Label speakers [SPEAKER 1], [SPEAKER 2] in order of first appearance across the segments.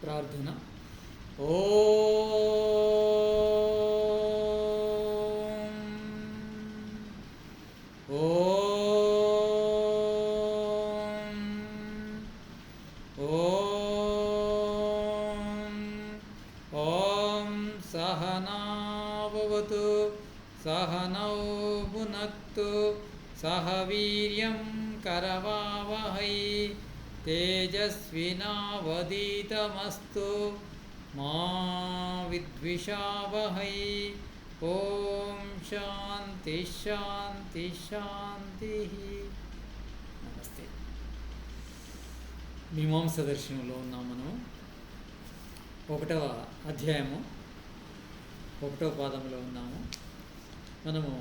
[SPEAKER 1] ప్రార్థన. ఓం ఓం ఓం ఓం సహనావతు సహనౌ భునక్తు సహ వీర్యం కరవావహై తేజస్వినావధీతమస్తు మా విద్విషావహై. ఓం శాంతి శాంతి శాంతి. నమస్తే. మీమాంస దర్శనంలో ఉన్నాం మనం. 1వ అధ్యాయము 1వ పాదంలో ఉన్నాము. మనము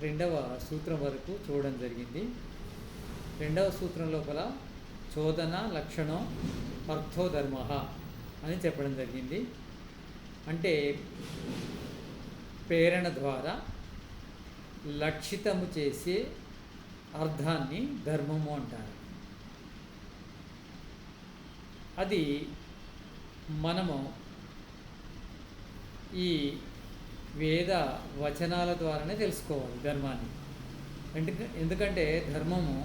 [SPEAKER 1] 2వ సూత్రం వరకు చూడడం జరిగింది. 2వ సూత్రం లోపల చోదన లక్షణం అర్థో ధర్మ అని చెప్పడం జరిగింది. అంటే ప్రేరణ ద్వారా లక్షితము చేసే అర్థాన్ని ధర్మము అంటారు. అది మనము ఈ వేద వచనాల ద్వారానే తెలుసుకోవాలి ధర్మాన్ని. ఎందుకంటే ధర్మము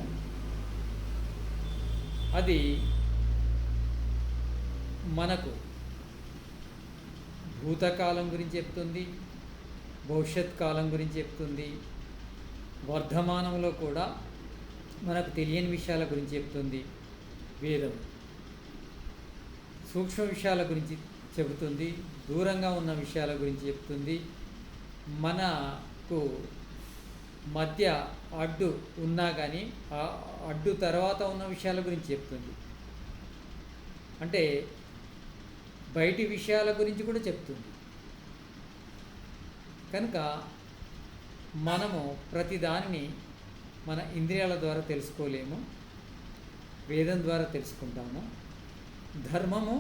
[SPEAKER 1] అది మనకు భూతకాలం గురించి చెప్తుంది, భవిష్యత్ కాలం గురించి చెప్తుంది, వర్ధమానంలో కూడా మనకు తెలియని విషయాల గురించి చెప్తుంది. వేదం సూక్ష్మ విషయాల గురించి చెబుతుంది, దూరంగా ఉన్న విషయాల గురించి చెప్తుంది, మనకు మధ్య అడ్డు ఉన్నా కానీ ఆ అడ్డు తర్వాత ఉన్న విషయాల గురించి చెప్తుంది. అంటే బయటి విషయాల గురించి కూడా చెప్తుంది. కనుక మనము ప్రతిదానిని మన ఇంద్రియాల ద్వారా తెలుసుకోలేము, వేదం ద్వారా తెలుసుకుంటాము. ధర్మము,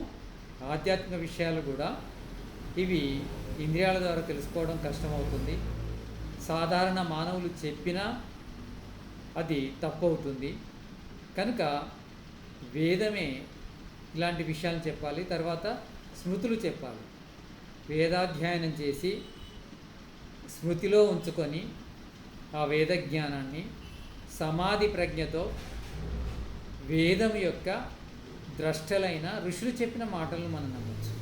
[SPEAKER 1] ఆధ్యాత్మిక విషయాలు కూడా ఇవి ఇంద్రియాల ద్వారా తెలుసుకోవడం కష్టమవుతుంది. సాధారణ మానవులు చెప్పినా అది తప్పు అవుతుంది. కనుక వేదమే ఇలాంటి విషయాలు చెప్పాలి. తర్వాత స్మృతులు చెప్పాలి. వేదాధ్యయనం చేసి స్మృతిలో ఉంచుకొని ఆ వేద జ్ఞానాన్ని సమాధి ప్రజ్ఞతో వేదం యొక్క ద్రష్టలైన ఋషులు చెప్పిన మాటలను మనం నమ్మచ్చు.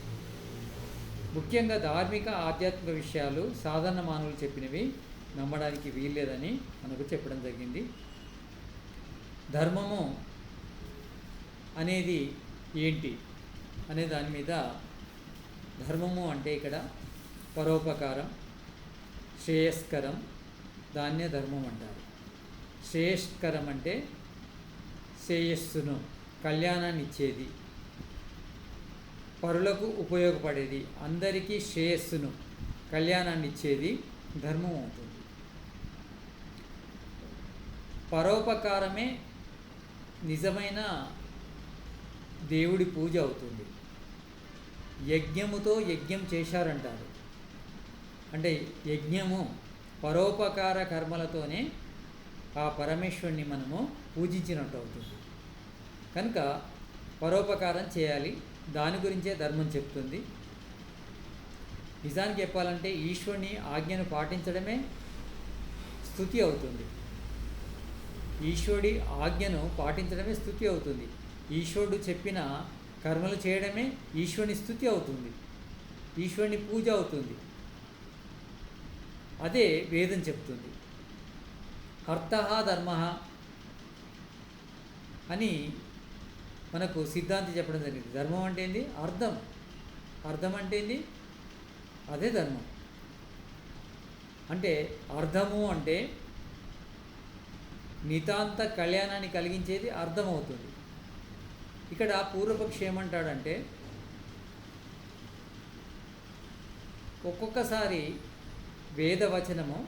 [SPEAKER 1] ముఖ్యంగా ధార్మిక ఆధ్యాత్మిక విషయాలు సాధారణ మానవులు చెప్పినవి నమ్మడానికి వీల్లేదని మనకు చెప్పడం జరిగింది. ధర్మము అనేది ఏంటి అనే దాని మీద, ధర్మము అంటే ఇక్కడ పరోపకారం, శ్రేయస్కరం, దాన్నే ధర్మం అంటారు. శ్రేయస్కరం అంటే శ్రేయస్సును, కళ్యాణాన్ని ఇచ్చేది, పరులకు ఉపయోగపడేది, అందరికీ శ్రేయస్సును, కళ్యాణాన్ని ఇచ్చేది ధర్మం అవుతుంది. పరోపకారమే నిజమైన దేవుడి పూజ అవుతుంది. యజ్ఞముతో యజ్ఞం చేశారంటారు. అంటే యజ్ఞము పరోపకార కర్మలతోనే ఆ పరమేశ్వరుని మనము పూజించినట్టు అవుతుంది. కనుక పరోపకారం చేయాలి, దాని గురించే ధర్మం చెప్తుంది. నిజానికి చెప్పాలంటే ఈశ్వరుని ఆజ్ఞను పాటించడమే స్తుతి అవుతుంది. ఈశ్వరుడి ఆజ్ఞను పాటించడమే స్తుతి అవుతుంది. ఈశ్వరుడు చెప్పిన కర్మలు చేయడమే ఈశ్వరుని స్తుతి అవుతుంది, ఈశ్వరుని పూజ అవుతుంది. అదే వేదం చెప్తుంది. అర్థః ధర్మః అని మనకు సిద్ధాంతి చెప్పడం జరిగింది. ధర్మం అంటే ఏంది? అర్థం. అర్థం అంటే ఏంది? అదే ధర్మం. అంటే అర్థము అంటే నితాంత కళ్యాణాన్ని కలిగించేది అర్థమవుతుంది. ఇక్కడ పూర్వపక్షి ఏమంటాడంటే, ఒక్కొక్కసారి వేదవచనము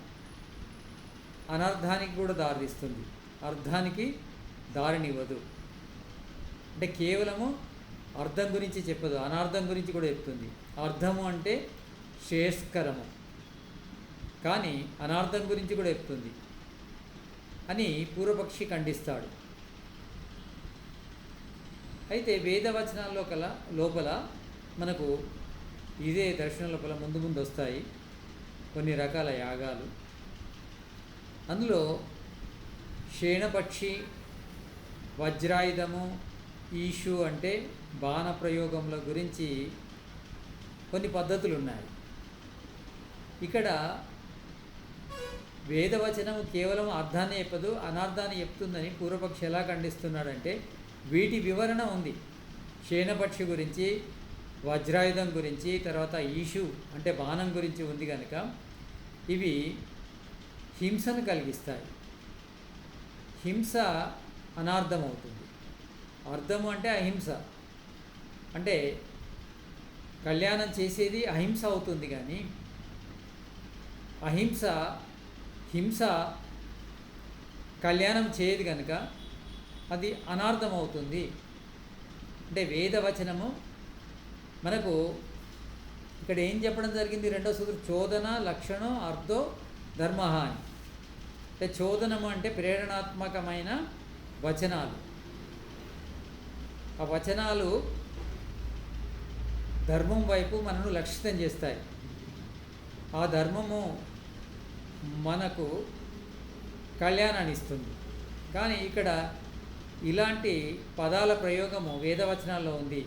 [SPEAKER 1] అనర్థానికి కూడా దారితీస్తుంది, అర్థానికి దారినివ్వదు. అంటే కేవలము అర్థం గురించి చెప్పదు, అనార్థం గురించి కూడా చెప్తుంది. అర్థము అంటే శ్రేయస్కరము, కానీ అనార్థం గురించి కూడా చెప్తుంది అని పూర్వపక్షి ఖండిస్తాడు. అయితే వేదవచనాల్లో లోపల మనకు ఇదే దర్శనం లోపల ముందు ముందు వస్తాయి కొన్ని రకాల యాగాలు. అందులో శేణపక్షి, వజ్రాయుధము, ఈషు అంటే బాణ ప్రయోగముల గురించి కొన్ని పద్ధతులు ఉన్నాయి. ఇక్కడ వేదవచనము కేవలం అర్థాన్ని చెప్పదు, అనార్థాన్ని చెప్తుందని పూర్వపక్షి ఎలా ఖండిస్తున్నాడంటే వీటి వివరణ ఉంది. శేణపక్షి గురించి, వజ్రాయుధం గురించి, తర్వాత ఈషు అంటే బాణం గురించి ఉంది కనుక ఇవి హింసను కలిగిస్తాయి. హింస అనార్థం అవుతుంది. అర్థము అంటే అహింస, అంటే కళ్యాణం చేసేది అహింస అవుతుంది. కానీ హింస కళ్యాణం చేయదు కనుక అది అనార్థం అవుతుంది. అంటే వేదవచనము మనకు ఇక్కడ ఏం చెప్పడం జరిగింది? రెండో సూత్రం చోదన లక్షణం అర్థో ధర్మ అని. అంటే చోదనము అంటే ప్రేరణాత్మకమైన వచనాలు. ఆ వచనాలు ధర్మం వైపు మనను లక్షితం చేస్తాయి. ఆ ధర్మము మనకు కళ్యాణాన్ని ఇస్తుంది. కానీ ఇక్కడ ఇలాంటి పదాల ప్రయోగము వేదవచనాల్లో ఉంది,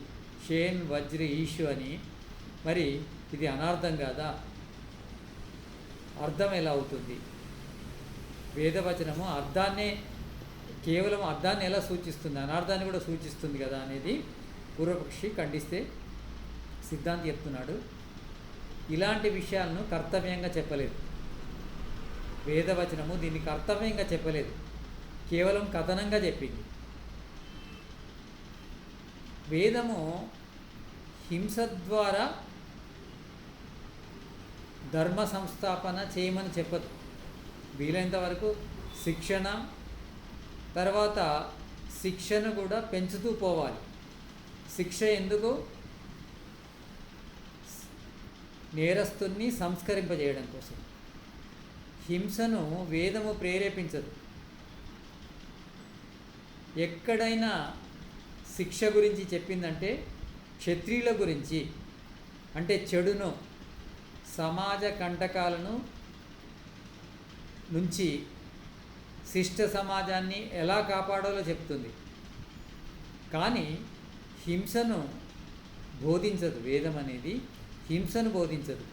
[SPEAKER 1] షేన్, వజ్రి, ఈషు అని. మరి ఇది అనార్థం కాదా? అర్థం ఎలా అవుతుంది? వేదవచనము కేవలం అర్థాన్ని ఎలా సూచిస్తుంది, అనార్థాన్ని కూడా సూచిస్తుంది కదా అనేది పూర్వపక్షి ఖండిస్తే సిద్ధాంతి చెప్తున్నాడు ఇలాంటి విషయాలను కర్తవ్యంగా చెప్పలేదు. వేదవచనము దీన్ని కర్తవ్యంగా చెప్పలేదు, కేవలం కథనంగా చెప్పింది. వేదము హింస ద్వారా ధర్మ సంస్థాపన చేయమని చెప్పదు. వీలైనంత వరకు శిక్షణ, తర్వాత శిక్షను కూడా పెంచుతూ పోవాలి. శిక్ష ఎందుకు? నేరస్తుని సంస్కరింపజేయడం కోసం. హింసను వేదము ప్రేరేపించదు. ఎక్కడైనా శిక్ష గురించి చెప్పిందంటే క్షత్రియుల గురించి, అంటే చెడును, సమాజ కంటకాలను నుంచి శిష్ట సమాజాన్ని ఎలా కాపాడాలో చెప్తుంది. కానీ హింసను బోధించదు. వేదం అనేది హింసను బోధించదు.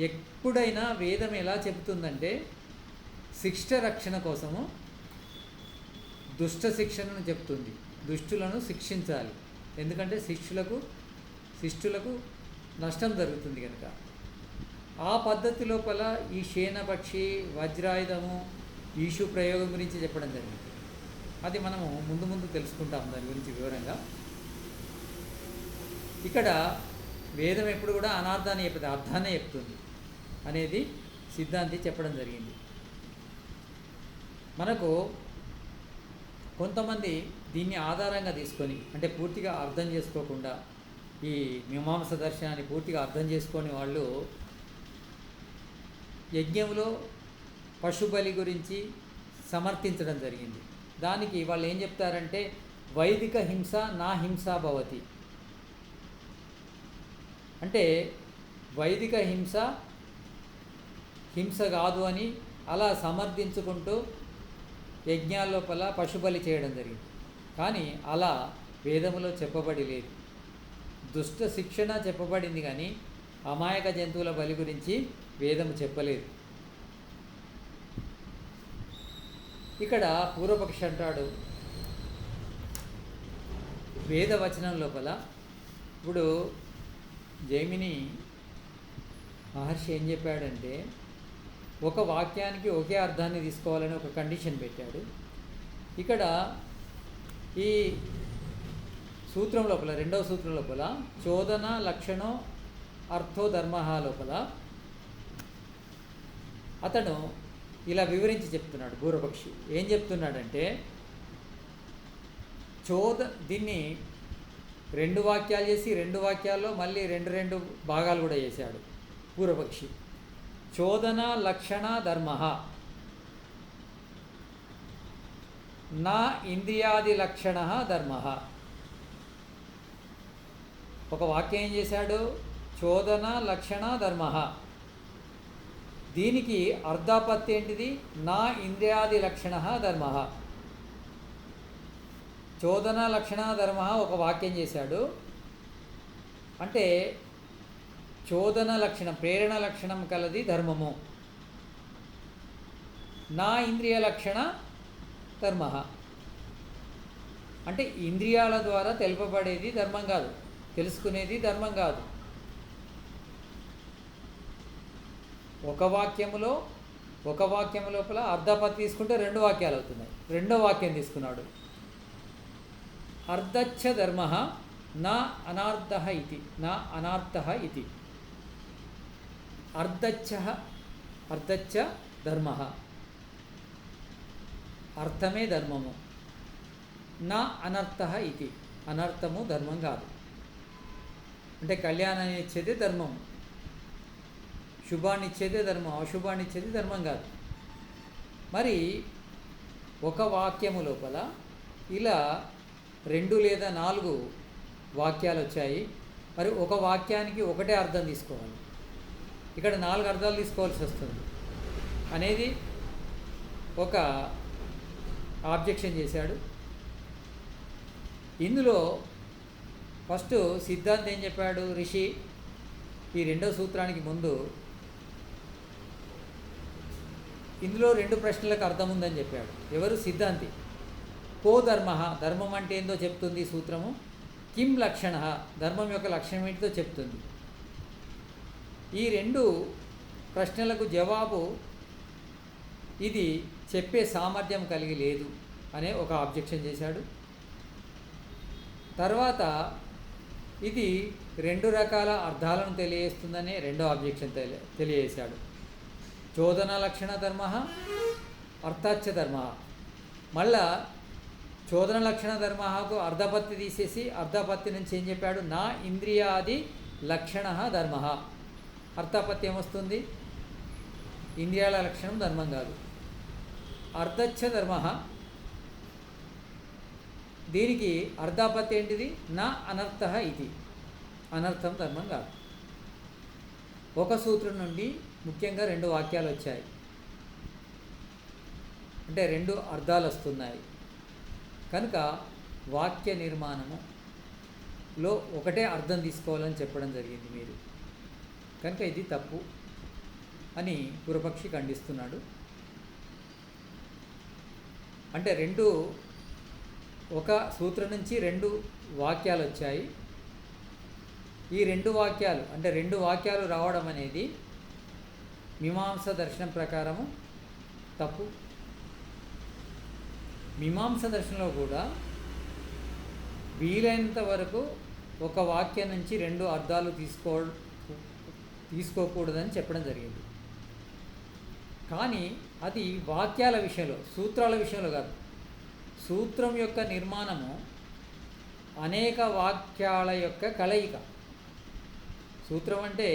[SPEAKER 1] ఎప్పుడైనా వేదం ఎలా చెబుతుందంటే శిష్ట రక్షణ కోసము దుష్ట శిక్షణను చెప్తుంది. దుష్టులను శిక్షించాలి, ఎందుకంటే శిష్టులకు నష్టం జరుగుతుంది కనుక. ఆ పద్ధతి లోపల ఈ శేణపక్షి, వజ్రాయుధము, ఈషు ప్రయోగం గురించి చెప్పడం జరిగింది. అది మనము ముందు తెలుసుకుంటాం దాని గురించి వివరంగా. ఇక్కడ వేదం ఎప్పుడు కూడా అనార్థాన్ని చెప్పదు, అర్థాన్ని చెప్తుంది అనేది సిద్ధాంతి చెప్పడం జరిగింది. మనకు కొంతమంది దీన్ని ఆధారంగా తీసుకొని, అంటే పూర్తిగా అర్థం చేసుకోకుండా, ఈ మీమాంస దర్శనాన్ని పూర్తిగా అర్థం చేసుకొని వాళ్ళు యజ్ఞంలో పశుబలి గురించి సమర్థించడం జరిగింది. దానికి వాళ్ళు ఏం చెప్తారంటే వైదిక హింస నా హింసా భవతి, అంటే వైదిక హింస కాదు అని అలా సమర్థించుకుంటూ యజ్ఞాల లోపల పశుబలి చేయడం జరిగింది. కానీ అలా వేదములో చెప్పబడి లేదు. దుష్ట శిక్షణ చెప్పబడింది కానీ అమాయక జంతువుల బలి గురించి వేదము చెప్పలేదు. ఇక్కడ పూర్వపక్షి అంటాడు వేదవచనం లోపల. ఇప్పుడు జైమిని మహర్షి ఏం చెప్పాడంటే ఒక వాక్యానికి ఒకే అర్థాన్ని తీసుకోవాలని ఒక కండిషన్ పెట్టాడు. ఇక్కడ ఈ సూత్రం లోపల, రెండవ సూత్రం లోపల చోదన లక్షణం అర్థో ధర్మ లోపల అతను ఇలా వివరించి చెప్తున్నాడు. పూర్వపక్షి ఏం చెప్తున్నాడంటే దీన్ని రెండు వాక్యాలు చేసి రెండు వాక్యాల్లో మళ్ళీ రెండు భాగాలు కూడా చేశాడు పూర్వపక్షి. చోదన లక్షణ ధర్మ, నా ఇంద్రియాది లక్షణ ధర్మ. ఒక వాక్యం ఏం చేశాడు? చోదన లక్షణ ధర్మ. దీనికి అర్ధాపత్తి ఏంటిది? నా ఇంద్రియాది లక్షణ ధర్మ. చోదన లక్షణ ధర్మ ఒక వాక్యం చేశాడు అంటే చోదన లక్షణం, ప్రేరణ లక్షణం కలది ధర్మము. నా ఇంద్రియ లక్షణ ధర్మ అంటే ఇంద్రియాల ద్వారా తెలుపబడేది ధర్మం కాదు, తెలుసుకునేది ధర్మం కాదు. ఒక వాక్యం లోపల అర్ధపత్తి తీసుకుంటే 2 వాక్యాలు అవుతున్నాయి. రెండో వాక్యం తీసుకున్నాడు. అర్ధచ్చ ధర్మ నా అనార్థ ఇది, నా అనార్థ ఇది. అర్ధచ్చ ధర్మ, అర్థమే ధర్మము. నా అనర్థ ఇది, అనర్థము ధర్మం కాదు. అంటే కళ్యాణాన్ని ఇచ్చేదే ధర్మం, శుభాన్ని ఇచ్చేదే ధర్మం, అశుభాన్ని ఇచ్చేది ధర్మం కాదు. మరి ఒక వాక్యము లోపల ఇలా 2 లేదా 4 వాక్యాలు వచ్చాయి. మరి ఒక వాక్యానికి ఒకటే అర్థం తీసుకోవాలి, ఇక్కడ 4 అర్థాలు తీసుకోవాల్సి వస్తుంది అనేది ఒక ఆబ్జెక్షన్ చేశాడు. ఇందులో ఫస్ట్ సిద్ధాంతం ఏం చెప్పాడు? ఋషి ఈ 2వ సూత్రానికి ముందు ఇందులో 2 ప్రశ్నలకు అర్థం ఉందని చెప్పాడు. ఎవరు? సిద్ధాంతి. కో ధర్మ, ధర్మం అంటే ఏందో చెప్తుంది సూత్రము. కిం లక్షణ, ధర్మం యొక్క లక్షణం ఏంటిదో చెప్తుంది. ఈ 2 ప్రశ్నలకు జవాబు ఇది చెప్పే సామర్థ్యం కలిగి లేదు అనే ఒక ఆబ్జెక్షన్ చేశాడు. తర్వాత ఇది 2 రకాల అర్థాలను తెలియజేస్తుందనే రెండో ఆబ్జెక్షన్ తెలియజేశాడు. చోదన లక్షణ ధర్మ, అర్థాచ్చ ధర్మ. మళ్ళా చోదన లక్షణ ధర్మకు అర్ధపత్తి తీసేసి అర్ధపత్తి నుంచి ఏం చెప్పాడు? నా ఇంద్రియాది లక్షణ ధర్మ. అర్థపత్తి ఏమొస్తుంది? ఇంద్రియాల లక్షణం ధర్మం కాదు. అర్ధచ్చ ధర్మ, దీనికి అర్ధాపత్తి ఏంటిది? నా అనర్థ ఇది, అనర్థం ధర్మం కాదు. ఒక సూత్రం నుండి ముఖ్యంగా 2 వాక్యాలు వచ్చాయి అంటే 2 అర్థాలు వస్తున్నాయి కనుక వాక్య నిర్మాణములో ఒకటే అర్థం తీసుకోవాలని చెప్పడం జరిగింది మీరు. కనుక ఇది తప్పు అని పూర్వపక్షి ఖండిస్తున్నాడు. అంటే ఒక సూత్రం నుంచి 2 వాక్యాలు వచ్చాయి. ఈ 2 వాక్యాలు అంటే 2 వాక్యాలు రావడం అనేది మీమాంస దర్శనం ప్రకారము తప్పు. మీమాంస దర్శనంలో కూడా వీలైనంత వరకు ఒక వాక్యం నుంచి 2 అర్థాలు తీసుకోకూడదని చెప్పడం జరిగింది. కానీ అది వాక్యాల విషయంలో, సూత్రాల విషయంలో కాదు. సూత్రం యొక్క నిర్మాణము అనేక వాక్యాల యొక్క కలయిక. సూత్రం అంటే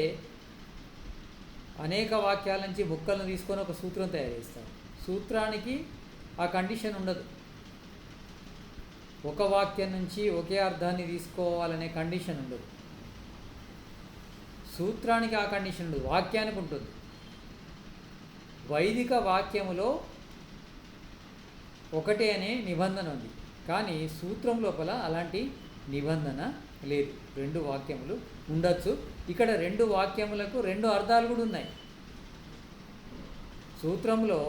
[SPEAKER 1] అనేక వాక్యాల నుంచి ముక్కలను తీసుకొని ఒక సూత్రం తయారు చేస్తారు. సూత్రానికి ఆ కండిషన్ ఉండదు. ఒక వాక్యం నుంచి ఒకే అర్థాన్ని తీసుకోవాలనే కండిషన్ ఉండదు. సూత్రానికి ఆ కండిషన్ ఉండదు, వాక్యానికి ఉంటుంది. వైదిక వాక్యములో ఒకటే అనే నిబంధన ఉంది, కానీ సూత్రం లోపల అలాంటి నిబంధన లేదు. 2 వాక్యములు ఉండొచ్చు. ఇక్కడ 2 వాక్యములకు 2 అర్థాలు కూడా ఉన్నాయి. సూత్రంలో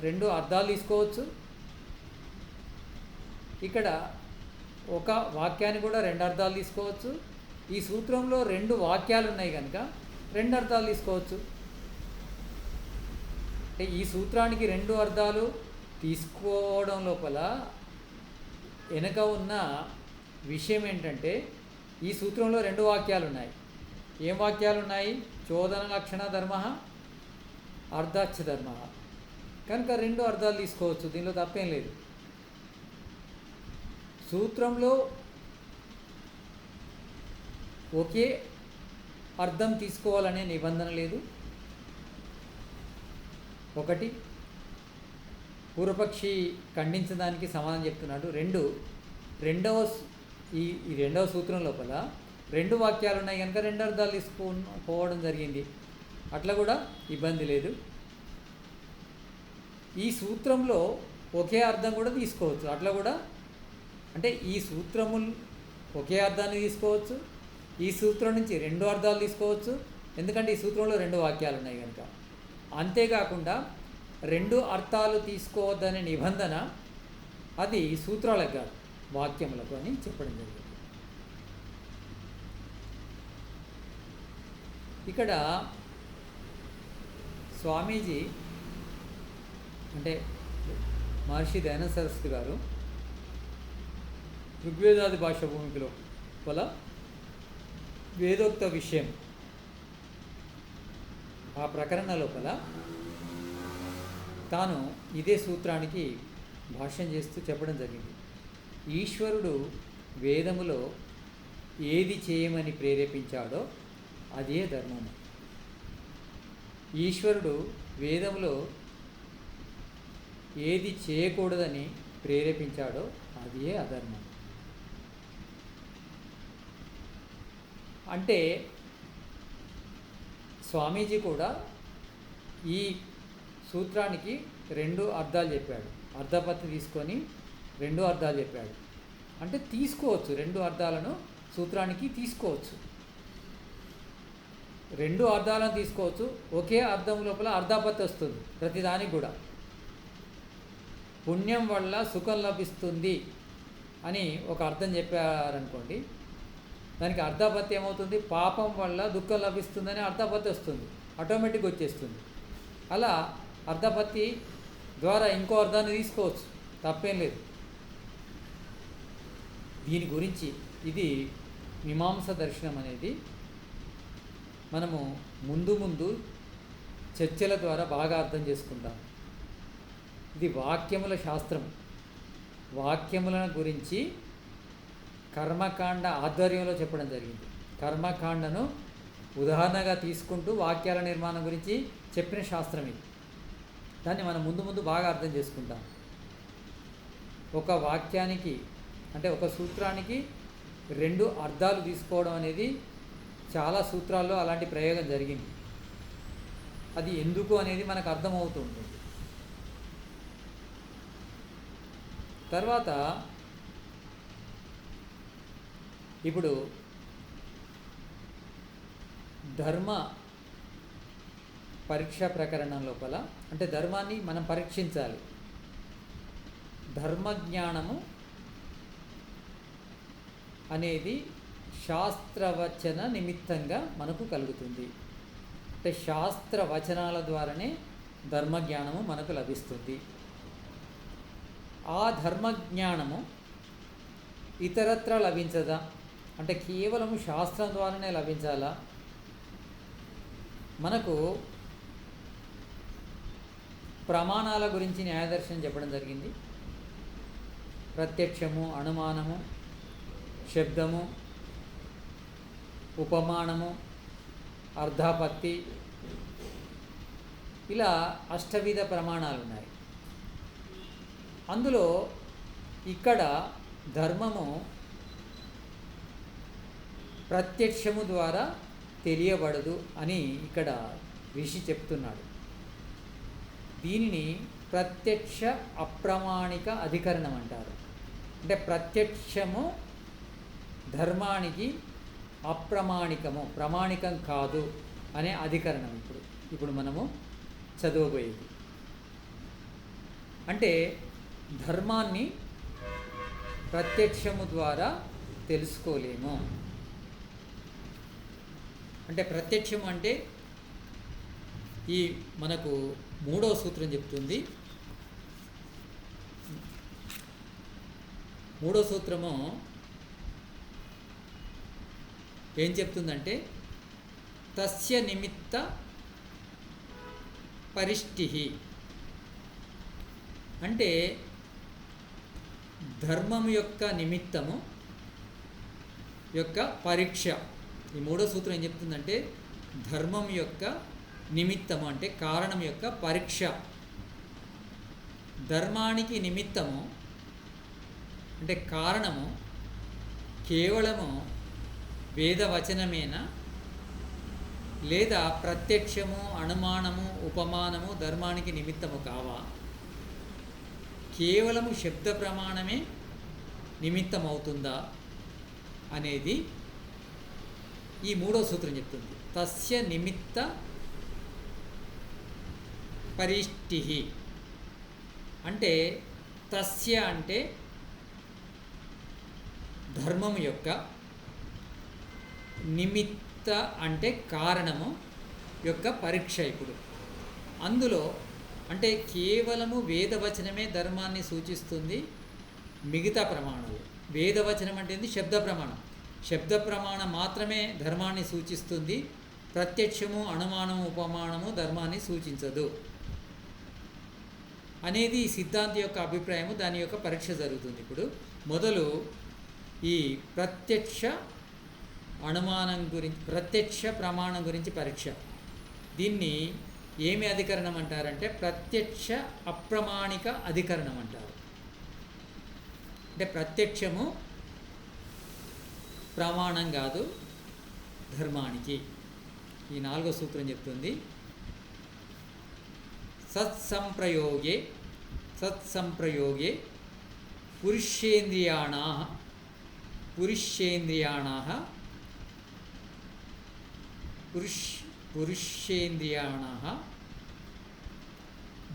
[SPEAKER 1] 2 అర్థాలు తీసుకోవచ్చు. ఇక్కడ ఒక వాక్యాన్ని కూడా 2 అర్థాలు తీసుకోవచ్చు. ఈ సూత్రంలో 2 వాక్యాలు ఉన్నాయి కనుక 2 అర్థాలు తీసుకోవచ్చు. అంటే ఈ సూత్రానికి 2 అర్థాలు తీసుకోవడం లోపల వెనక ఉన్న విషయం ఏంటంటే ఈ సూత్రంలో 2 వాక్యాలు ఉన్నాయి. ఏం వాక్యాలు ఉన్నాయి? చోదన లక్షణ ధర్మ, అర్ధాచ్చ ధర్మ. కనుక 2 అర్థాలు తీసుకోవచ్చు, దీనిలో తప్పేం లేదు. సూత్రంలో ఒకే అర్థం తీసుకోవాలనే నిబంధన లేదు. ఒకటి. పూర్వపక్షి ఖండించడానికి సమాధానం చెప్తున్నాడు. ఈ రెండవ సూత్రం లోపల 2 వాక్యాలు ఉన్నాయి కనుక 2 అర్థాలు పోవడం జరిగింది. అట్లా కూడా ఇబ్బంది లేదు. ఈ సూత్రంలో ఒకే అర్థం కూడా తీసుకోవచ్చు. అట్లా కూడా అంటే ఈ సూత్రములు ఒకే అర్థాన్ని తీసుకోవచ్చు, ఈ సూత్రం నుంచి 2 అర్థాలు తీసుకోవచ్చు. ఎందుకంటే ఈ సూత్రంలో 2 వాక్యాలు ఉన్నాయి కనుక. అంతేకాకుండా 2 అర్థాలు తీసుకోవద్దనే నిబంధన అది సూత్రాలకు కాదు, వాక్యములకు అని చెప్పడం జరిగింది. ఇక్కడ స్వామీజీ అంటే మహర్షి దయానంద సరస్వతి గారు ఋగ్వేదాది భాష భూమికలో వల్ల వేదోక్త విషయం ఆ ప్రకరణ లోపల తాను ఇదే సూత్రానికి భాష్యం చేస్తూ చెప్పడం జరిగింది. ఈశ్వరుడు వేదములో ఏది చేయమని ప్రేరేపించాడో అదే ధర్మము. ఈశ్వరుడు వేదములో ఏది చేయకూడదని ప్రేరేపించాడో అదే అధర్మం. అంటే స్వామీజీ కూడా ఈ సూత్రానికి 2 అర్థాలు చెప్పాడు. అర్ధపత్తి తీసుకొని 2 అర్థాలు చెప్పాడు. అంటే తీసుకోవచ్చు, 2 అర్థాలను సూత్రానికి తీసుకోవచ్చు, 2 అర్థాలను తీసుకోవచ్చు. ఒకే అర్థం లోపల అర్ధపత్తి వస్తుంది ప్రతిదానికి కూడా. పుణ్యం వల్ల సుఖం లభిస్తుంది అని ఒక అర్థం చెప్పారనుకోండి, దానికి అర్ధపత్తి ఏమవుతుంది? పాపం వల్ల దుఃఖం లభిస్తుందని అర్ధపత్తి వస్తుంది, ఆటోమేటిక్గా వచ్చేస్తుంది. అలా అర్ధపత్తి ద్వారా ఇంకో అర్థాన్ని తీసుకోవచ్చు, తప్పేం లేదు. దీని గురించి ఇది మీమాంస దర్శనం అనేది మనము ముందు చర్చల ద్వారా బాగా అర్థం చేసుకుంటాం. ఇది వాక్యముల శాస్త్రం. వాక్యముల గురించి కర్మకాండ ఆధ్వర్యంలో చెప్పడం జరిగింది. కర్మకాండను ఉదాహరణగా తీసుకుంటూ వాక్యాల నిర్మాణం గురించి చెప్పిన శాస్త్రం ఇది. దాన్ని మనం ముందు బాగా అర్థం చేసుకుంటాం. ఒక వాక్యానికి అంటే ఒక సూత్రానికి 2 అర్థాలు తీసుకోవడం అనేది చాలా సూత్రాల్లో అలాంటి ప్రయోగం జరిగింది. అది ఎందుకు అనేది మనకు అర్థమవుతుంది. తర్వాత ఇప్పుడు ధర్మ పరీక్ష ప్రకరణం లోపల అంటే ధర్మాన్ని మనం పరీక్షించాలి. ధర్మజ్ఞానము అనేది శాస్త్రవచన నిమిత్తంగా మనకు కలుగుతుంది. అంటే శాస్త్రవచనాల ద్వారానే ధర్మజ్ఞానము మనకు లభిస్తుంది. ఆ ధర్మజ్ఞానము ఇతరత్ర లభించదా అంటే కేవలము శాస్త్రం ద్వారానే లభించాలా? మనకు ప్రమాణాల గురించి న్యాయదర్శనం చెప్పడం జరిగింది. ప్రత్యక్షము, అనుమానము, శబ్దము, ఉపమానము, అర్ధాపత్తి, ఇలా అష్టవిధ ప్రమాణాలు ఉన్నాయి. అందులో ఇక్కడ ధర్మము ప్రత్యక్షము ద్వారా తెలియబడదు అని ఇక్కడ ఋషి చెప్తున్నాడు. దీనిని ప్రత్యక్ష అప్రమాణిక అధికరణం అంటారు. అంటే ప్రత్యక్షము ధర్మానికి అప్రమాణికము, ప్రమాణికం కాదు అనే అధికరణం ఇప్పుడు మనము చదవబోయేది. అంటే ధర్మాన్ని ప్రత్యక్షము ద్వారా తెలుసుకోలేము. అంటే ప్రత్యక్షం అంటే ఈ మనకు 3వ సూత్రం చెప్తుంది. 3వ సూత్రము ఏం చెప్తుందంటే తస్య నిమిత్త పరిష్టిహి అంటే ధర్మం యొక్క నిమిత్తము యొక్క పరీక్ష. ఈ 3వ సూత్రం ఏం చెప్తుందంటే ధర్మం యొక్క నిమిత్తము అంటే కారణం యొక్క పరీక్ష. ధర్మానికి నిమిత్తము అంటే కారణము కేవలము వేదవచనమేనా, లేదా ప్రత్యక్షము, అనుమానము, ఉపమానము ధర్మానికి నిమిత్తము కావా? కేవలము శబ్ద ప్రమాణమే నిమిత్తం అవుతుందా అనేది ఈ మూడో సూత్రం చెప్తుంది. తస్య నిమిత్త పరిష్టి అంటే తస్య అంటే ధర్మము యొక్క, నిమిత్త అంటే కారణము యొక్క పరీక్ష. ఇప్పుడు అందులో అంటే కేవలము వేదవచనమే ధర్మాన్ని సూచిస్తుంది, మిగతా ప్రమాణాలు వేదవచనం అంటే ఏంది? శబ్ద ప్రమాణం. శబ్ద ప్రమాణం మాత్రమే ధర్మాన్ని సూచిస్తుంది. ప్రత్యక్షము, అనుమానము, ఉపమానము ధర్మాన్ని సూచించదు అనేది ఈ సిద్ధాంతి యొక్క అభిప్రాయము. దాని యొక్క పరీక్ష జరుగుతుంది. ఇప్పుడు మొదలు ఈ ప్రత్యక్ష అనుమానం గురించి, ప్రత్యక్ష ప్రమాణం గురించి పరీక్ష. దీన్ని ఏమి అధికరణం అంటారంటే ప్రత్యక్ష అప్రమాణిక అధికరణం అంటారు. అంటే ప్రత్యక్షము ప్రమాణం కాదు ధర్మానికి. ఈ నాలుగో సూత్రం చెప్తుంది. సత్సంప్రయోగే పురుషేంద్రియాణాః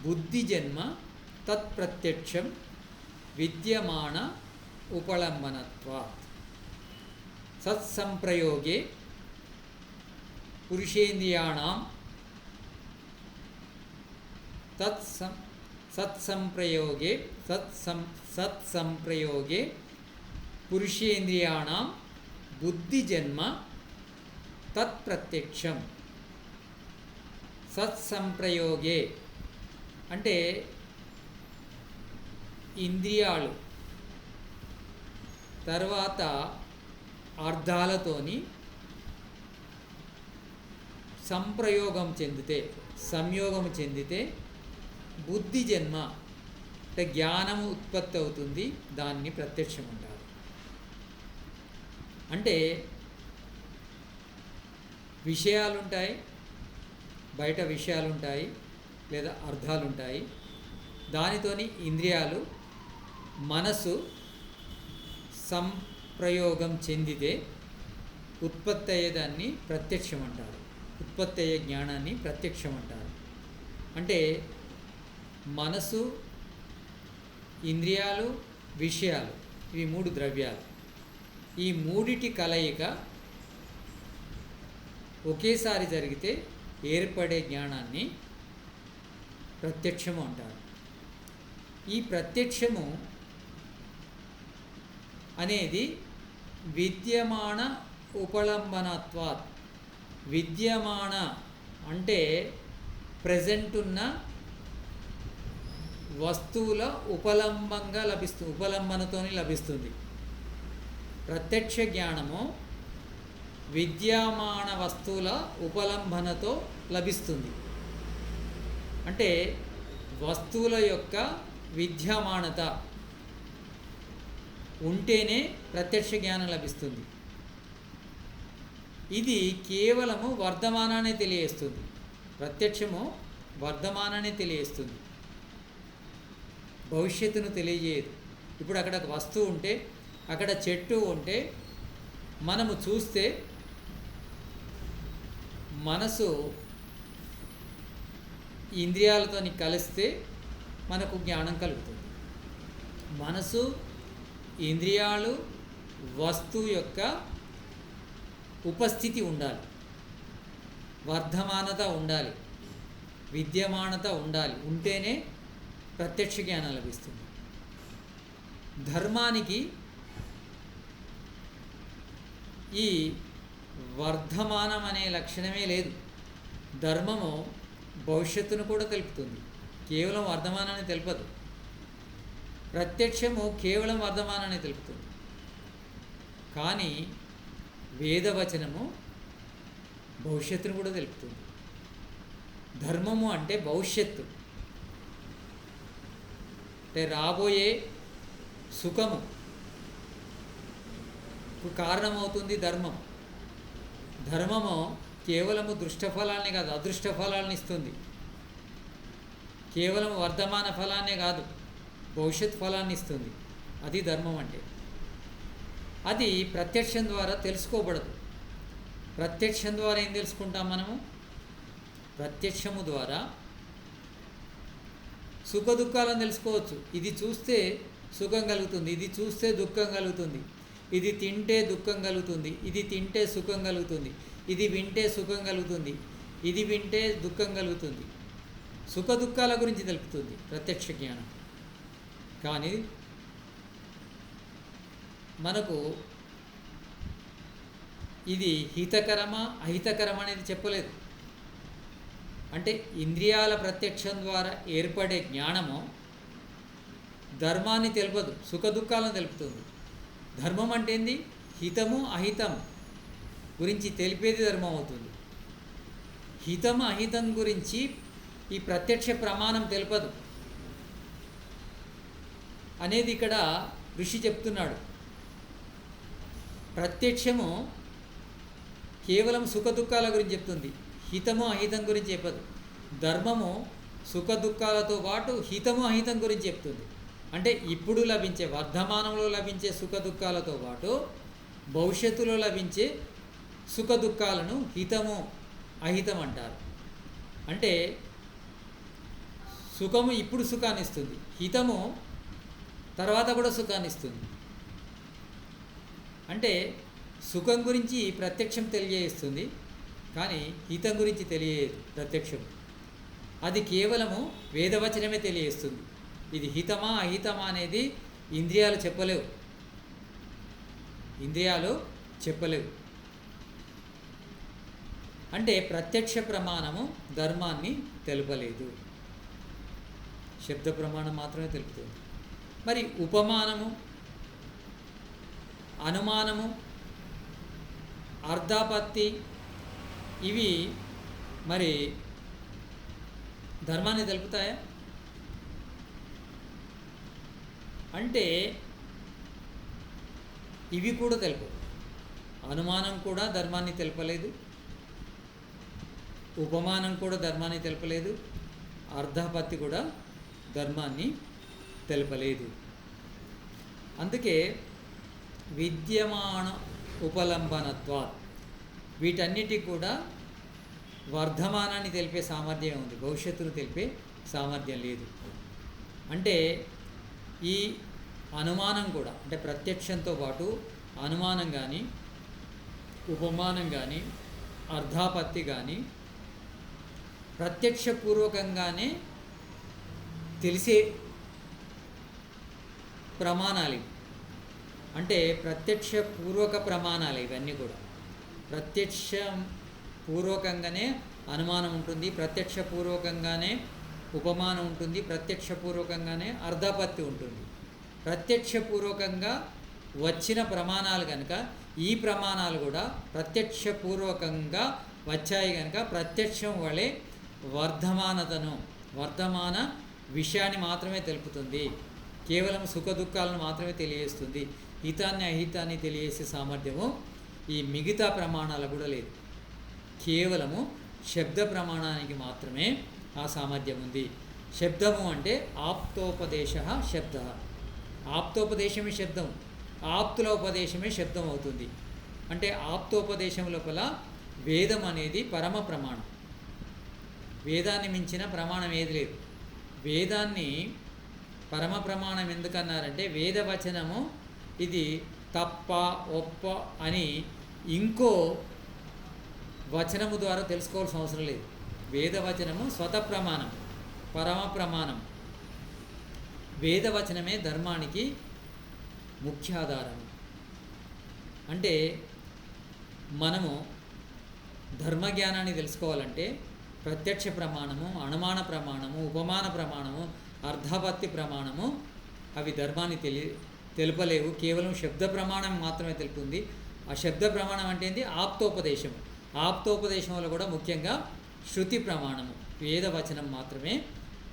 [SPEAKER 1] బుద్ధిజన్మ తత్ప్రత్యక్షం విద్యమాన ఉపలంబనత్వాత్. సత్సంప్రయోగే పురుషేంద్రియాణాం సత్సంప్రయోగే పురుషేంద్రియాణాం బుద్ధిజన్మ తత్ప్రత్యక్షం. సత్సంప్రయోగే అంటే ఇంద్రియాలు తర్వాత అర్థాలతోని సంప్రయోగం చెందితే బుద్ధి జన్మ అంటే జ్ఞానము ఉత్పత్తి అవుతుంది. దాన్ని ప్రత్యక్షం అంటారు. అంటే విషయాలుంటాయి, బయట విషయాలుంటాయి లేదా అర్థాలుంటాయి. దానితోని ఇంద్రియాలు, మనసు సంప్రయోగం చెందితే ఉత్పత్తి అయ్యేదాన్ని ప్రత్యక్షం అంటారు. ఉత్పత్తి అయ్యే జ్ఞానాన్ని ప్రత్యక్షం అంటారు. అంటే మనసు, ఇంద్రియాలు, విషయాలు, ఇవి మూడు ద్రవ్యాలు. ఈ మూడిటి కలయిక ఒకేసారి జరిగితే ఏర్పడే జ్ఞానాన్ని ప్రత్యక్షము అంటారు. ఈ ప్రత్యక్షము అనేది విద్యమాన ఉపలంబనత్వాత్. విద్యమాన అంటే ప్రజెంట్ ఉన్న వస్తువుల ఉపలంబంగా లభిస్తుంది, ఉపలంబనతోని లభిస్తుంది. ప్రత్యక్ష జ్ఞానము విద్యమాన వస్తువుల ఉపలంబనతో లభిస్తుంది. అంటే వస్తువుల యొక్క విద్యమానత ఉంటేనే ప్రత్యక్ష జ్ఞానం లభిస్తుంది. ఇది కేవలము వర్ధమానాన్ని తెలియజేస్తుంది. ప్రత్యక్షము వర్ధమానాన్ని తెలియజేస్తుంది, భవిష్యత్తును తెలియజేయదు. ఇప్పుడు అక్కడ ఒక వస్తువు ఉంటే, అక్కడ చెట్టు ఉంటే మనము చూస్తే మనసు ఇంద్రియాలతోని కలిస్తే మనకు జ్ఞానం కలుగుతుంది. మనసు, ఇంద్రియాలు, వస్తువు యొక్క ఉపస్థితి ఉండాలి, వర్ధమానత ఉండాలి, విద్యమానత ఉండాలి. ఉంటేనే ప్రత్యక్ష జ్ఞానం లభిస్తుంది. ధర్మానికి ఈ వర్ధమానం అనే లక్షణమే లేదు. ధర్మము భవిష్యత్తును కూడా తెలుపుతుంది, కేవలం వర్ధమానాన్ని తెలుపదు. ప్రత్యక్షము కేవలం వర్ధమానాన్ని తెలుపుతుంది. కానీ వేదవచనము భవిష్యత్తును కూడా తెలుపుతుంది. ధర్మము అంటే భవిష్యత్తు. అంటే రాబోయే సుఖము కారణమవుతుంది ధర్మం. ధర్మము కేవలము దృష్ట ఫలాన్ని కాదు, అదృష్ట ఫలాన్ని ఇస్తుంది. కేవలం వర్ధమాన ఫలాన్నే కాదు, భవిష్యత్ ఫలాన్ని ఇస్తుంది. అది ధర్మం అంటే. అది ప్రత్యక్షం ద్వారా తెలుసుకోబడదు. ప్రత్యక్షం ద్వారా ఏం తెలుసుకుంటాం మనము? ప్రత్యక్షము ద్వారా సుఖ దుఃఖాలను తెలుసుకోవచ్చు. ఇది చూస్తే సుఖం కలుగుతుంది, ఇది చూస్తే దుఃఖం కలుగుతుంది, ఇది తింటే దుఃఖం కలుగుతుంది, ఇది తింటే సుఖం కలుగుతుంది, ఇది వింటే సుఖం కలుగుతుంది, ఇది వింటే దుఃఖం కలుగుతుంది. సుఖ దుఃఖాల గురించి తెలుపుతుంది ప్రత్యక్ష జ్ఞానం. కానీ మనకు ఇది హితకరమా అహితకరమా అనేది చెప్పలేదు. అంటే ఇంద్రియాల ప్రత్యక్షం ద్వారా ఏర్పడే జ్ఞానము ధర్మాన్ని తెలుపదు, సుఖ దుఃఖాలను తెలుపుతుంది. ధర్మం అంటే ఏంది? హితము అహితం గురించి తెలిపేది ధర్మం అవుతుంది. హితము అహితం గురించి ఈ ప్రత్యక్ష ప్రమాణం తెలుపదు అనేది ఇక్కడ ఋషి చెప్తున్నాడు. ప్రత్యక్షము కేవలం సుఖ దుఃఖాల గురించి చెప్తుంది, హితము అహితం గురించి చెప్పదు. ధర్మము సుఖ దుఃఖాలతో పాటు హితము అహితం గురించి చెప్తుంది. అంటే ఇప్పుడు లభించే, వర్ధమానంలో లభించే సుఖ దుఃఖాలతో పాటు భవిష్యత్తులో లభించే సుఖ దుఃఖాలను హితము అహితం అంటారు. అంటే సుఖము ఇప్పుడు సుఖాన్ని ఇస్తుంది, హితము తర్వాత కూడా సుఖాన్ని ఇస్తుంది. అంటే సుఖం గురించి ప్రత్యక్షం తెలియజేస్తుంది, కానీ హితం గురించి తెలియదు ప్రత్యక్షం. అది కేవలము వేదవచనమే తెలియజేస్తుంది. ఇది హితమా అహితమా అనేది ఇంద్రియాలు చెప్పలేవు, ఇంద్రియాలు చెప్పలేవు. అంటే ప్రత్యక్ష ప్రమాణము ధర్మాన్ని తెలుపలేదు, శబ్ద ప్రమాణం మాత్రమే తెలుపుతుంది. మరి ఉపమానము, అనుమానము, అర్ధాపత్తి ఇవి మరి ధర్మాన్ని తెలుపుతాయా? అంటే ఇవి కూడా తెలుపు. అనుమానం కూడా ధర్మాన్ని తెలుపలేదు, ఉపమానం కూడా ధర్మాన్ని తెలుపలేదు, అర్ధాపత్తి కూడా ధర్మాన్ని తెలుపలేదు. అందుకే విద్యమాన ఉపలంబనత్వాత్ వీటన్నిటికి కూడా వర్ధమానాన్ని తెలిపే సామర్థ్యం ఉంది, భవిష్యత్తును తెలిపే సామర్థ్యం లేదు. అంటే ఈ అనుమానం కూడా, అంటే ప్రత్యక్షంతో పాటు అనుమానం కానీ, ఉపమానం కానీ, అర్ధాపత్తి కానీ ప్రత్యక్షపూర్వకంగానే తెలిసే ప్రమాణాలు. అంటే ప్రత్యక్షపూర్వక ప్రమాణాలు ఇవన్నీ కూడా. ప్రత్యక్షపూర్వకంగానే అనుమానం ఉంటుంది, ప్రత్యక్షపూర్వకంగానే ఉపమానం ఉంటుంది, ప్రత్యక్షపూర్వకంగానే అర్ధాపత్తి ఉంటుంది. ప్రత్యక్షపూర్వకంగా వచ్చిన ప్రమాణాలు కనుక ఈ ప్రమాణాలు కూడా ప్రత్యక్షపూర్వకంగా వచ్చాయి కనుక ప్రత్యక్షం వలె వర్ధమాన విషయాన్ని మాత్రమే తెలుపుతుంది, కేవలం సుఖ దుఃఖాలను మాత్రమే తెలియజేస్తుంది. హితాన్ని అహితాన్ని తెలియజేసే సామర్థ్యము ఈ మిగతా ప్రమాణాలకు కూడా లేదు. కేవలము శబ్ద ప్రమాణానికి మాత్రమే ఆ సామర్థ్యం ఉంది. శబ్దము అంటే ఆప్తోపదేశ శబ్ద, ఆప్తోపదేశమే శబ్దం, ఆప్తుల ఉపదేశమే శబ్దం అవుతుంది. అంటే ఆప్తోపదేశం లోపల వేదం అనేది పరమ ప్రమాణం, వేదాన్ని మించిన ప్రమాణం ఏది లేదు. వేదాన్ని పరమ ప్రమాణం ఎందుకన్నారంటే వేదవచనము ఇది తప్ప ఒప్ప అని ఇంకో వచనము ద్వారా తెలుసుకోవాల్సిన అవసరం లేదు. వేదవచనము స్వత ప్రమాణం, పరమ ప్రమాణం. వేదవచనమే ధర్మానికి ముఖ్య ఆధారం. అంటే మనము ధర్మజ్ఞానాన్ని తెలుసుకోవాలంటే ప్రత్యక్ష ప్రమాణము, అనుమాన ప్రమాణము, ఉపమాన ప్రమాణము, అర్ధాపత్తి ప్రమాణము అవి ధర్మాన్ని తెలుపలేవు. కేవలం శబ్ద ప్రమాణం మాత్రమే తెలుపుతుంది. ఆ శబ్ద ప్రమాణం అంటే ఏంటి? ఆప్తోపదేశం. ఆప్తోపదేశంలో కూడా ముఖ్యంగా శృతి ప్రమాణము, వేదవచనం మాత్రమే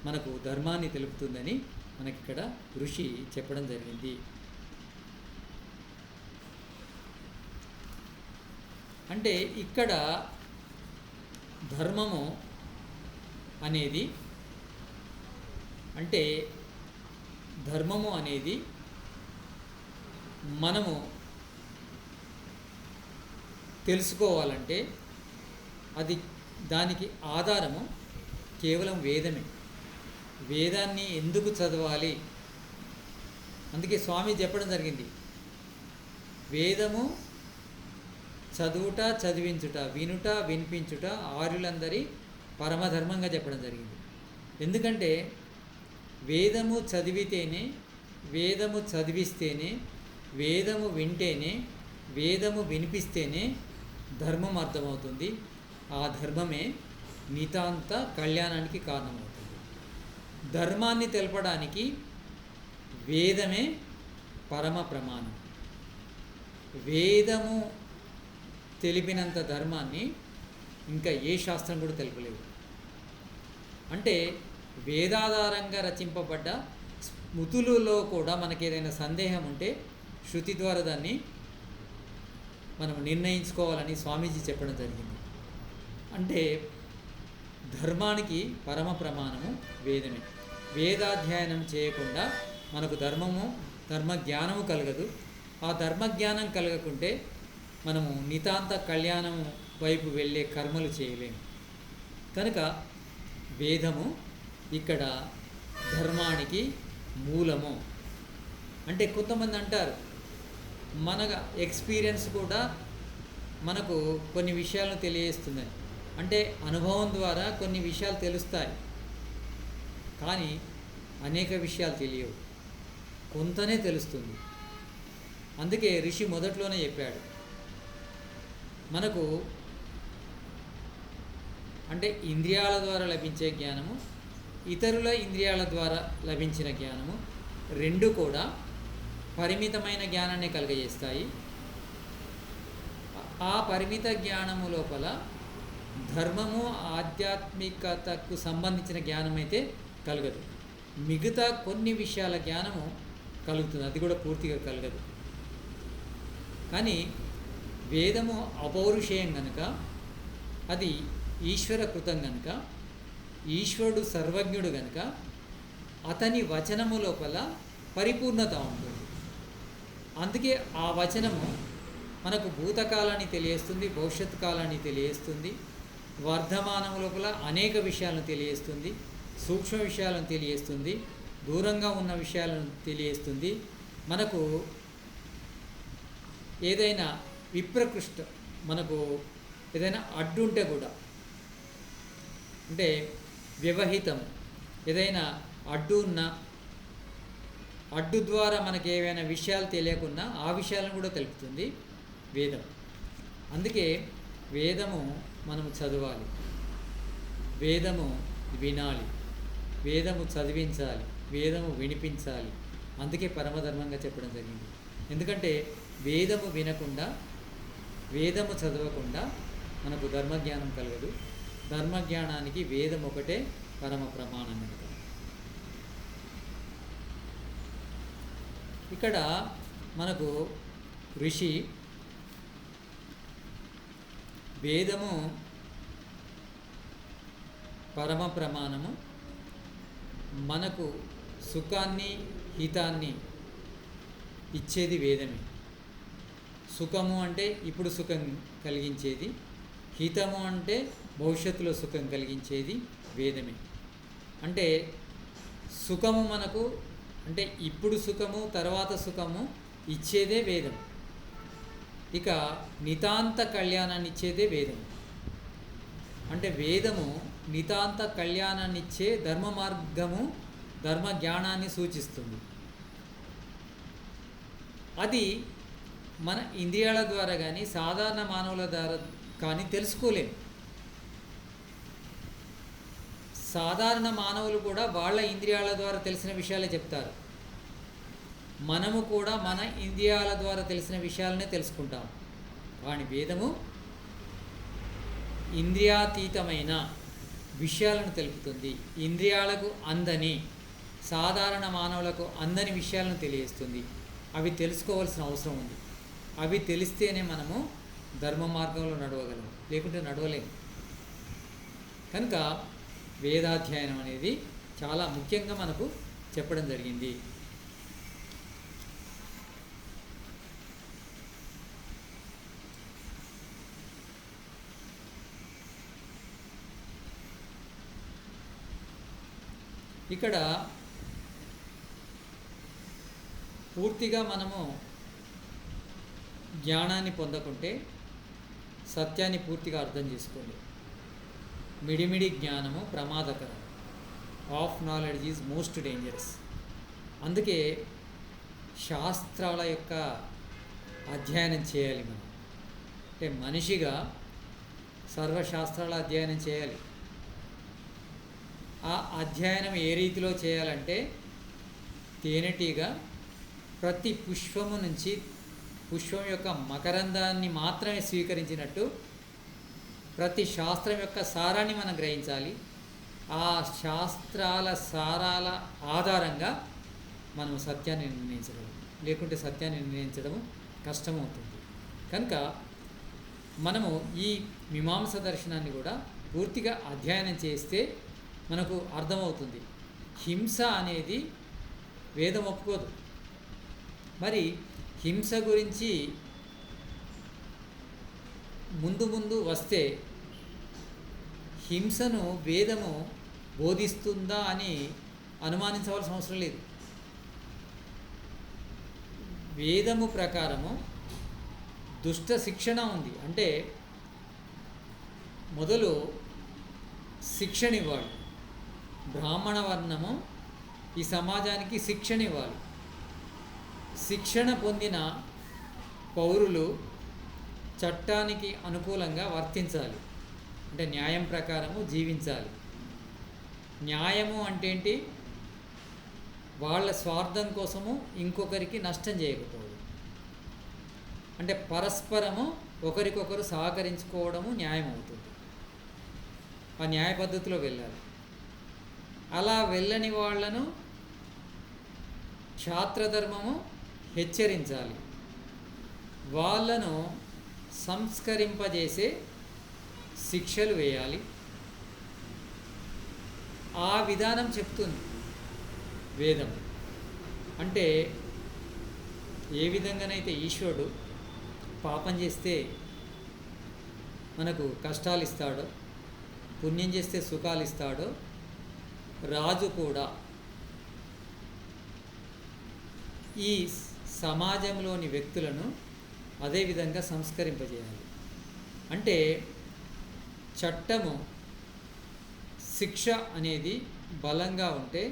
[SPEAKER 1] మనకు ధర్మాన్ని తెలుపుతుందని మనకి ఇక్కడ ఋషి చెప్పడం జరిగింది. అంటే ఇక్కడ ధర్మము అనేది మనము తెలుసుకోవాలంటే దానికి ఆధారము కేవలం వేదమే. వేదాన్ని ఎందుకు చదవాలి? అందుకే స్వామి చెప్పడం జరిగింది, వేదము చదువుట, చదివించుట, వినుట, వినిపించుట ఆర్యులందరి పరమధర్మంగా చెప్పడం జరిగింది. ఎందుకంటే వేదము చదివితేనే, వేదము చదివిస్తేనే, వేదము వింటేనే, వేదము వినిపిస్తేనే ధర్మం అర్థమవుతుంది. ఆ ధర్మమే నితాంత కళ్యాణానికి కారణమవుతుంది. ధర్మాన్ని తెలపడానికి వేదమే పరమ ప్రమాణం. వేదము తెలిపినంత ధర్మాన్ని ఇంకా ఏ శాస్త్రం కూడా తెలుపలేదు. అంటే వేదాధారంగా రచింపబడ్డ స్మృతులలో కూడా మనకి ఏదైనా సందేహం ఉంటే శృతి ద్వారా దాన్ని మనం నిర్ణయించుకోవాలని స్వామీజీ చెప్పడం జరిగింది. అంటే ధర్మానికి పరమ ప్రమాణము వేదమే. వేదాధ్యయనం చేయకుండా మనకు ధర్మ జ్ఞానము కలగదు. ఆ ధర్మజ్ఞానం కలగకుంటే మనము నితాంత కళ్యాణం వైపు వెళ్ళే కర్మలు చేయలేము. కనుక వేదము ఇక్కడ ధర్మానికి మూలము. అంటే కొంతమంది అంటారు, మన ఎక్స్పీరియన్స్ కూడా మనకు కొన్ని విషయాలను తెలియజేస్తుందని. అంటే అనుభవం ద్వారా కొన్ని విషయాలు తెలుస్తాయి, కానీ అనేక విషయాలు తెలియవు, కొంతనే తెలుస్తుంది. అందుకే ఋషి మొదట్లోనే చెప్పాడు, మనకు అంటే ఇంద్రియాల ద్వారా లభించే జ్ఞానము, ఇతరుల ఇంద్రియాల ద్వారా లభించిన జ్ఞానము రెండు కూడా పరిమితమైన జ్ఞానాన్ని కలుగజేస్తాయి. ఆ పరిమిత జ్ఞానము లోపల ధర్మము, ఆధ్యాత్మికతకు సంబంధించిన జ్ఞానం అయితే కలగదు. మిగతా కొన్ని విషయాల జ్ఞానము కలుగుతుంది, అది కూడా పూర్తిగా కలగదు. కానీ వేదము అపౌరుషేయం కనుక, అది ఈశ్వరకృతం కనుక, ఈశ్వరుడు సర్వజ్ఞుడు కనుక అతని వచనము లోపల పరిపూర్ణత ఉంటుంది. అందుకే ఆ వచనము మనకు భూతకాలాన్ని తెలియజేస్తుంది, భవిష్యత్ కాలాన్ని తెలియజేస్తుంది, వర్ధమానము లోపల అనేక విషయాలను తెలియజేస్తుంది, సూక్ష్మ విషయాలను తెలియజేస్తుంది, దూరంగా ఉన్న విషయాలను తెలియజేస్తుంది. మనకు ఏదైనా విప్రకృష్ట, మనకు ఏదైనా అడ్డు ఉంటే కూడా, అంటే వ్యవహితం ఏదైనా అడ్డు ఉన్న, అడ్డు ద్వారా మనకి ఏవైనా విషయాలు తెలియకున్నా ఆ విషయాలను కూడా తెలుపుతుంది వేదం. అందుకే వేదము మనము చదవాలి, వేదము వినాలి, వేదము చదివించాలి, వేదము వినిపించాలి. అందుకే పరమధర్మంగా చెప్పడం జరిగింది. ఎందుకంటే వేదము వినకుండా, వేదము చదవకుండా మనకు ధర్మజ్ఞానం కలగదు. ధర్మజ్ఞానానికి వేదం ఒకటే పరమ ప్రమాణం కనుక. ఇక్కడ మనకు ఋషి వేదము పరమ ప్రమాణము, మనకు సుఖాన్ని, హితాన్ని ఇచ్చేది వేదమే. సుఖము అంటే ఇప్పుడు సుఖం కలిగించేది, హితము అంటే భవిష్యత్తులో సుఖం కలిగించేది వేదమే. అంటే సుఖము మనకు, అంటే ఇప్పుడు సుఖము, తర్వాత సుఖము ఇచ్చేదే వేదం. ఇక నితాంత కళ్యాణాన్ని ఇచ్చేదే వేదం. అంటే వేదము నితాంత కళ్యాణాన్ని ఇచ్చే ధర్మ మార్గము, ధర్మ జ్ఞానాన్ని సూచిస్తుంది. అది మన ఇంద్రియాల ద్వారా కానీ, సాధారణ మానవుల ద్వారా కానీ తెలుసుకోలేము. సాధారణ మానవులు కూడా వాళ్ళ ఇంద్రియాల ద్వారా తెలిసిన విషయాలే చెప్తారు. మనము కూడా మన ఇంద్రియాల ద్వారా తెలిసిన విషయాలనే తెలుసుకుంటాం. కానీ వేదము ఇంద్రియాతీతమైన విషయాలను తెలుపుతుంది. ఇంద్రియాలకు అందని, సాధారణ మానవులకు అందని విషయాలను తెలియజేస్తుంది. అవి తెలుసుకోవాల్సిన అవసరం ఉంది. అవి తెలిస్తేనే మనము ధర్మ మార్గంలో నడవగలం, లేకుంటే నడవలేము. కనుక వేదాధ్యయనం అనేది చాలా ముఖ్యంగా మనకు చెప్పడం జరిగింది. ఇక్కడ పూర్తిగా మనము జ్ఞానాన్ని పొందకుంటే సత్యాన్ని పూర్తిగా అర్థం చేసుకోండి. మిడిమిడి జ్ఞానము ప్రమాదకరం. Of knowledge is most dangerous. అందుకే శాస్త్రాల యొక్క అధ్యయనం చేయాలి మనం. అంటే మనిషిగా సర్వశాస్త్రాల అధ్యయనం చేయాలి. ఆ అధ్యయనం ఏ రీతిలో చేయాలంటే, తేనెటీగ ప్రతి పుష్పము నుంచి పుష్పం యొక్క మకరందాన్ని మాత్రమే స్వీకరించినట్టు ప్రతి శాస్త్రం యొక్క సారాన్ని మనం గ్రహించాలి. ఆ శాస్త్రాల సారాల ఆధారంగా మనం సత్యాన్ని నిర్ణయించడం, లేకుంటే సత్యాన్ని నిర్ణయించడం కష్టమవుతుంది. కనుక మనము ఈ మీమాంస దర్శనాన్ని కూడా పూర్తిగా అధ్యయనం చేస్తే మనకు అర్థమవుతుంది. హింస అనేది వేదం ఒప్పుకోదు. మరి హింస గురించి ముందు వస్తే హింసను వేదము బోధిస్తుందా అని అనుమానించవలసిన అవసరం లేదు. వేదము ప్రకారము దుష్ట శిక్షణ ఉంది. అంటే మొదలు శిక్షణ ఇవ్వాలి. బ్రాహ్మణ వర్ణము ఈ సమాజానికి శిక్షణ ఇవ్వాలి. శిక్షణ పొందిన పౌరులు చట్టానికి అనుకూలంగా వర్తించాలి. అంటే న్యాయం ప్రకారము జీవించాలి. న్యాయము అంటే ఏంటి? వాళ్ళ స్వార్థం కోసము ఇంకొకరికి నష్టం చేయకపోవడం. అంటే పరస్పరము ఒకరికొకరు సహకరించుకోవడము న్యాయం అవుతుంది. ఆ న్యాయ పద్ధతిలో వెళ్ళాలి. అలా వెళ్ళని వాళ్లను క్షాత్రధర్మము హెచ్చరించాలి. వాళ్ళను సంస్కరింపజేసే శిక్షలు వేయాలి. ఆ విధానం చెప్తుంది వేదం. అంటే ఏ విధంగానైతే ఈశ్వరుడు పాపం చేస్తే మనకు కష్టాలు ఇస్తాడో, పుణ్యం చేస్తే సుఖాలు ఇస్తాడో, రాజు కూడా ఈ సమాజంలోని వ్యక్తులను అదేవిధంగా సంస్కరింపజేయాలి. అంటే చట్టము, శిక్ష అనేది బలంగా ఉంటే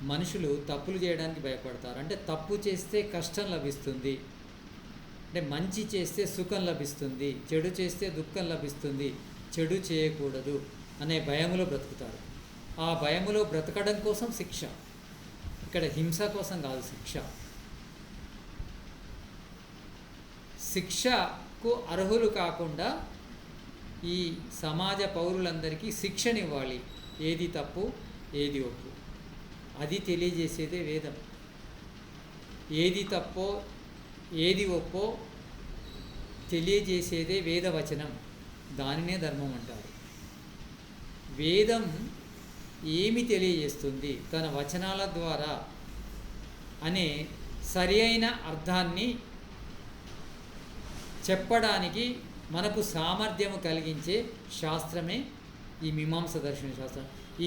[SPEAKER 1] మనుషులు తప్పులు చేయడానికి భయపడతారు. అంటే తప్పు చేస్తే కష్టం లభిస్తుంది, అంటే మంచి చేస్తే సుఖం లభిస్తుంది, చెడు చేస్తే దుఃఖం లభిస్తుంది, చెడు చేయకూడదు అనే భయములో బ్రతుకుతారు. ఆ భయములో బ్రతకడం కోసం శిక్ష. ఇక్కడ హింస కోసం కాదు శిక్ష. శిక్షకు అర్హులు కాకుండా ఈ సమాజ పౌరులందరికీ శిక్షణ ఇవ్వాలి. ఏది తప్పు, ఏది ఒప్పు, అది తెలియజేసేదే వేదం. ఏది తప్పో ఏది ఒప్పో తెలియజేసేదే వేదవచనం. దానినే ధర్మం అంటారు. వేదం ఏమి తెలియజేస్తుంది? తన వచనాల ద్వారా అనే సరి అయిన అర్థాన్ని చెప్పడానికి మనకు సామర్థ్యము కలిగించే శాస్త్రమే ఈ మీమాంస దర్శన శాస్త్రం. ఈ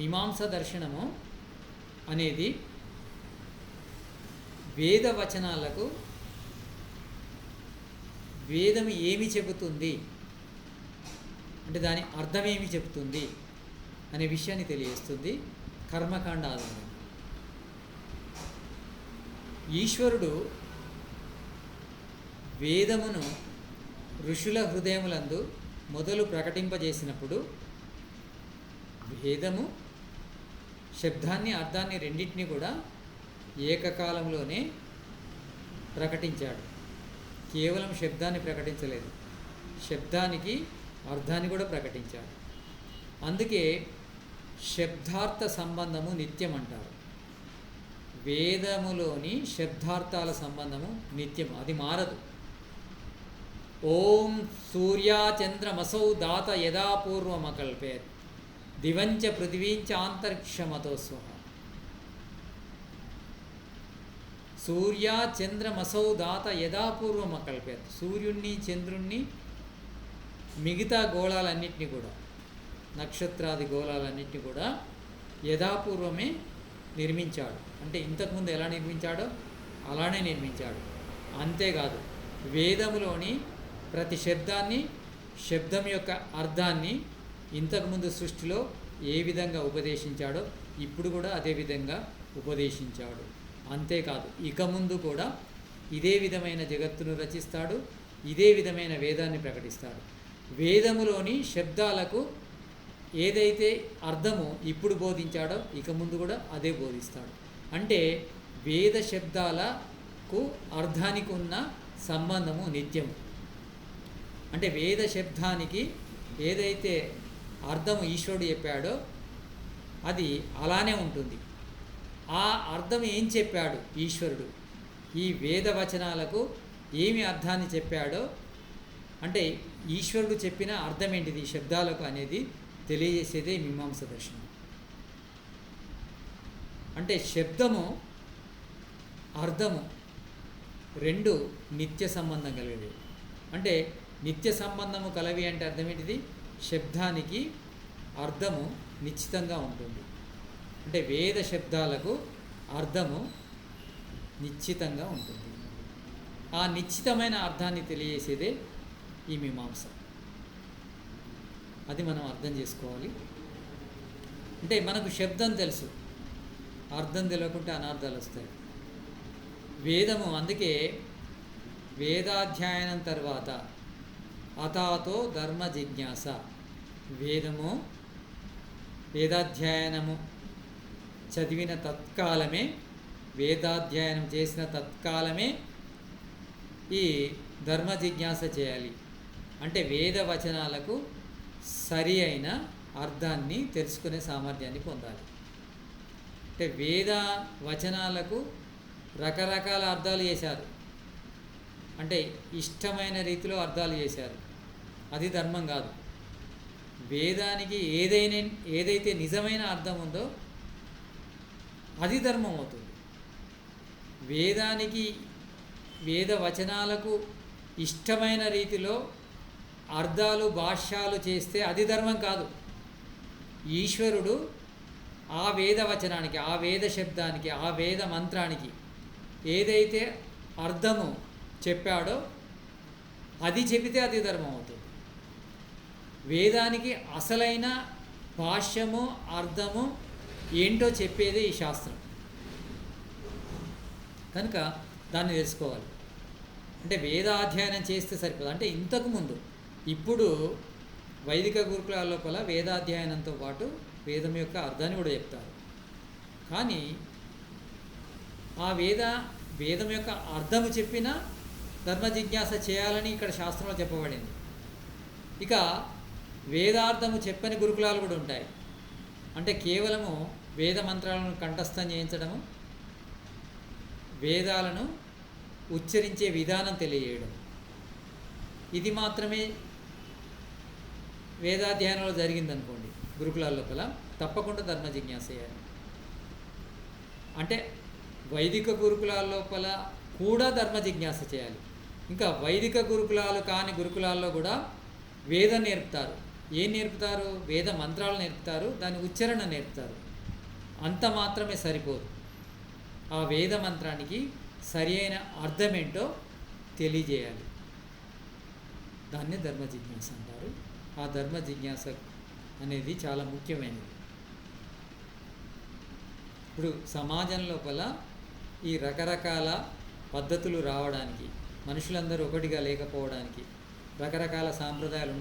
[SPEAKER 1] మీమాంస దర్శనము అనేది వేదవచనాలకు వేదం ఏమి చెబుతుంది అంటే దాని అర్థం ఏమి చెబుతుంది అనే విషయాన్ని తెలియజేస్తుంది కర్మకాండ ఆధారంగా. ఈశ్వరుడు వేదమును ఋషుల హృదయములందు మొదలు ప్రకటింపజేసినప్పుడు వేదము శబ్దాన్ని, అర్థాన్ని రెండింటినీ కూడా ఏకకాలంలోనే ప్రకటించాడు. కేవలం శబ్దాన్ని ప్రకటించలేదు, శబ్దానికి అర్థాన్ని కూడా ప్రకటించాడు. అందుకే శబ్దార్థ సంబంధము నిత్యం అంటారు. వేదములోని శబ్దార్థాల సంబంధము నిత్యము, అది మారదు. ఓం సూర్యాచంద్రమసౌ దాత యదా పూర్వమకల్పేత్ దివంచ పృథివీంచ అంతరిక్షమతో స్వహ. సూర్యాచంద్రమసౌ దాత యదా పూర్వమకల్పేత్, సూర్యుణ్ణి చంద్రుణ్ణి మిగతా గోళాలన్నింటినీ కూడా, నక్షత్రాది గోళాలన్నింటినీ కూడా యథాపూర్వమే నిర్మించాడు. అంటే ఇంతకుముందు ఎలా నిర్మించాడో అలానే నిర్మించాడు. అంతేకాదు, వేదములోని ప్రతి శబ్దాన్ని, శబ్దం యొక్క అర్థాన్ని ఇంతకుముందు సృష్టిలో ఏ విధంగా ఉపదేశించాడో ఇప్పుడు కూడా అదే విధంగా ఉపదేశించాడు. అంతేకాదు, ఇక ముందు కూడా ఇదే విధమైన జగత్తును రచిస్తాడు, ఇదే విధమైన వేదాన్ని ప్రకటిస్తాడు. వేదములోని శబ్దాలకు ఏదైతే అర్థమో ఇప్పుడు బోధించాడో ఇక ముందు కూడా అదే బోధిస్తాడు. అంటే వేద శబ్దాలకు అర్థానికి ఉన్న సంబంధము నిత్యము. అంటే వేద శబ్దానికి ఏదైతే అర్థము ఈశ్వరుడు చెప్పాడో అది అలానే ఉంటుంది. ఆ అర్థం ఏం చెప్పాడు ఈశ్వరుడు, ఈ వేద వచనాలకు ఏమి అర్థాన్ని చెప్పాడో, అంటే ఈశ్వరుడు చెప్పిన అర్థం ఏంటిది ఈ శబ్దాలకు అనేది తెలియజేసేదే మీమాంస దర్శనం. అంటే శబ్దము అర్థము రెండు నిత్య సంబంధం కలిగేది. అంటే నిత్య సంబంధము కలవి అంటే అర్థం ఏంటిది, శబ్దానికి అర్థము నిశ్చితంగా ఉంటుంది. అంటే వేద శబ్దాలకు అర్థము నిశ్చితంగా ఉంటుంది. ఆ నిశ్చితమైన అర్థాన్ని తెలియజేసేదే ఈ మీమాంస. అది మనం అర్థం చేసుకోవాలి. అంటే మనకు శబ్దం తెలుసు, అర్థం తెలియకుంటే అనార్థాలు వస్తాయి. వేదము, అందుకే వేదాధ్యయనం తర్వాత అతాతో ధర్మ జిజ్ఞాస. వేదము, వేదాధ్యయనము చదివిన తత్కాలమే, వేదాధ్యయనం చేసిన తత్కాలమే ఈ ధర్మ జిజ్ఞాస చేయాలి. అంటే వేద వచనాలకు సరి అయిన అర్థాన్ని తెలుసుకునే సామర్థ్యాన్ని పొందాలి. అంటే వేద వచనాలకు రకరకాల అర్థాలు చేశారు, అంటే ఇష్టమైన రీతిలో అర్థాలు చేశారు. అది ధర్మం కాదు. వేదానికి ఏదైతే నిజమైన అర్థం ఉందో అది ధర్మం అవుతుంది. వేద వచనాలకు ఇష్టమైన రీతిలో అర్థాలు భాష్యాలు చేస్తే అది ధర్మం కాదు. ఈశ్వరుడు ఆ వేద వచనానికి, ఆ వేద శబ్దానికి, ఆ వేద మంత్రానికి ఏదైతే అర్థము చెప్పాడో అది చెబితే అది ధర్మం అవుతుంది. వేదానికి అసలైన భాష్యము, అర్థము ఏంటో చెప్పేదే ఈ శాస్త్రం. కనుక దాన్ని తెలుసుకోవాలి. అంటే వేదాధ్యయనం చేస్తే సరిపోదు. అంటే ఇంతకుముందు, ఇప్పుడు వైదిక గురుకులాల లోపల వేదాధ్యయనంతో పాటు వేదం యొక్క అర్థాన్ని కూడా చెప్తారు. కానీ ఆ వేదం యొక్క అర్థము చెప్పిన ధర్మ జిజ్ఞాస చేయాలని ఇక్కడ శాస్త్రంలో చెప్పబడింది. ఇక వేదార్థము చెప్పని గురుకులాలు కూడా ఉంటాయి. అంటే కేవలము వేద మంత్రాలను కంఠస్థం చేయించడము, వేదాలను ఉచ్చరించే విధానం తెలియజేయడం, ఇది మాత్రమే వేదాధ్యయనంలో జరిగిందనుకోండి గురుకులాల లోపల, తప్పకుండా ధర్మ జిజ్ఞాస చేయాలి. అంటే వైదిక గురుకులాల లోపల కూడా ధర్మ జిజ్ఞాస చేయాలి. ఇంకా వైదిక గురుకులాలు కాని గురుకులాల్లో కూడా వేదం నేర్పుతారు. ఏం నేర్పుతారు? వేద మంత్రాలు నేర్పుతారు, దాని ఉచ్చారణ నేర్పుతారు. అంత మాత్రమే సరిపోదు. ఆ వేద మంత్రానికి సరి అయిన అర్థమేంటో తెలియజేయాలి. దాన్ని ధర్మ జిజ్ఞాస అంటారు. ఆ ధర్మ జిజ్ఞాస అనేది చాలా ముఖ్యమైనది. ఇప్పుడు సమాజం లోపల ఈ రకరకాల పద్ధతులు రావడానికి, మనుషులందరూ ఒకటిగా లేకపోవడానికి, రకరకాల సాంప్రదాయాలు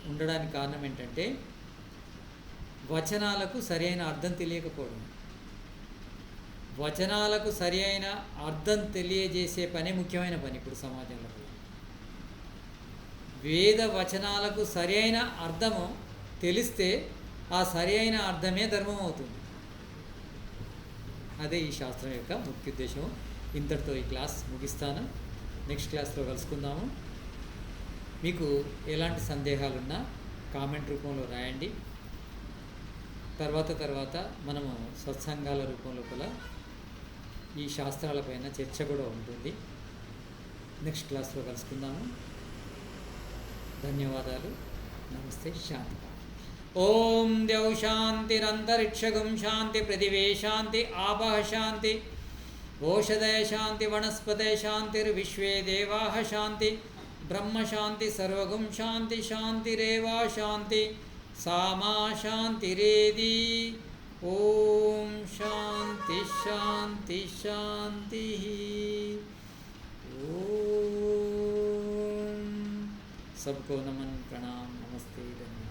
[SPEAKER 1] ఉండడానికి కారణం ఏంటంటే వచనాలకు సరి అయిన అర్థం తెలియకపోవడం. వచనాలకు సరి అయిన అర్థం తెలియజేసే పనే ముఖ్యమైన పని ఇప్పుడు సమాజంలో. వేద వచనాలకు సరి అయిన అర్థము తెలిస్తే ఆ సరి అయిన అర్థమే ధర్మం అవుతుంది. అదే ఈ శాస్త్రం యొక్క ముఖ్య ఉద్దేశం. ఇంతటితో ఈ క్లాస్ ముగిస్తాను. నెక్స్ట్ క్లాస్లో కలుసుకుందాము. మీకు ఎలాంటి సందేహాలున్నా కామెంట్ రూపంలో రాయండి. తర్వాత మనము సత్సంగాల రూపంలో కూడా ఈ శాస్త్రాలపైన చర్చ కూడా ఉంటుంది. నెక్స్ట్ క్లాస్లో కలుసుకుందాము. ధన్యవాదాలు. నమస్తే. శాంతి. ఓం ద్యౌ శాంతిరంతరిక్షగం శాంతి పృథివీ శాంతి ఆపః శాంతి ఓషధయ శాంతి వనస్పతయ శాంతిర్విశ్వే దేవాః శాంతి బ్రహ్మ శాంతి సర్వగం శాంతి శాంతిరేవా శాంతి సామా శాంతిరేది. ఓం శాంతి శాంతి శాంతి. ఓం. सबको नमन प्रणाम नमस्ते धन्यवाद.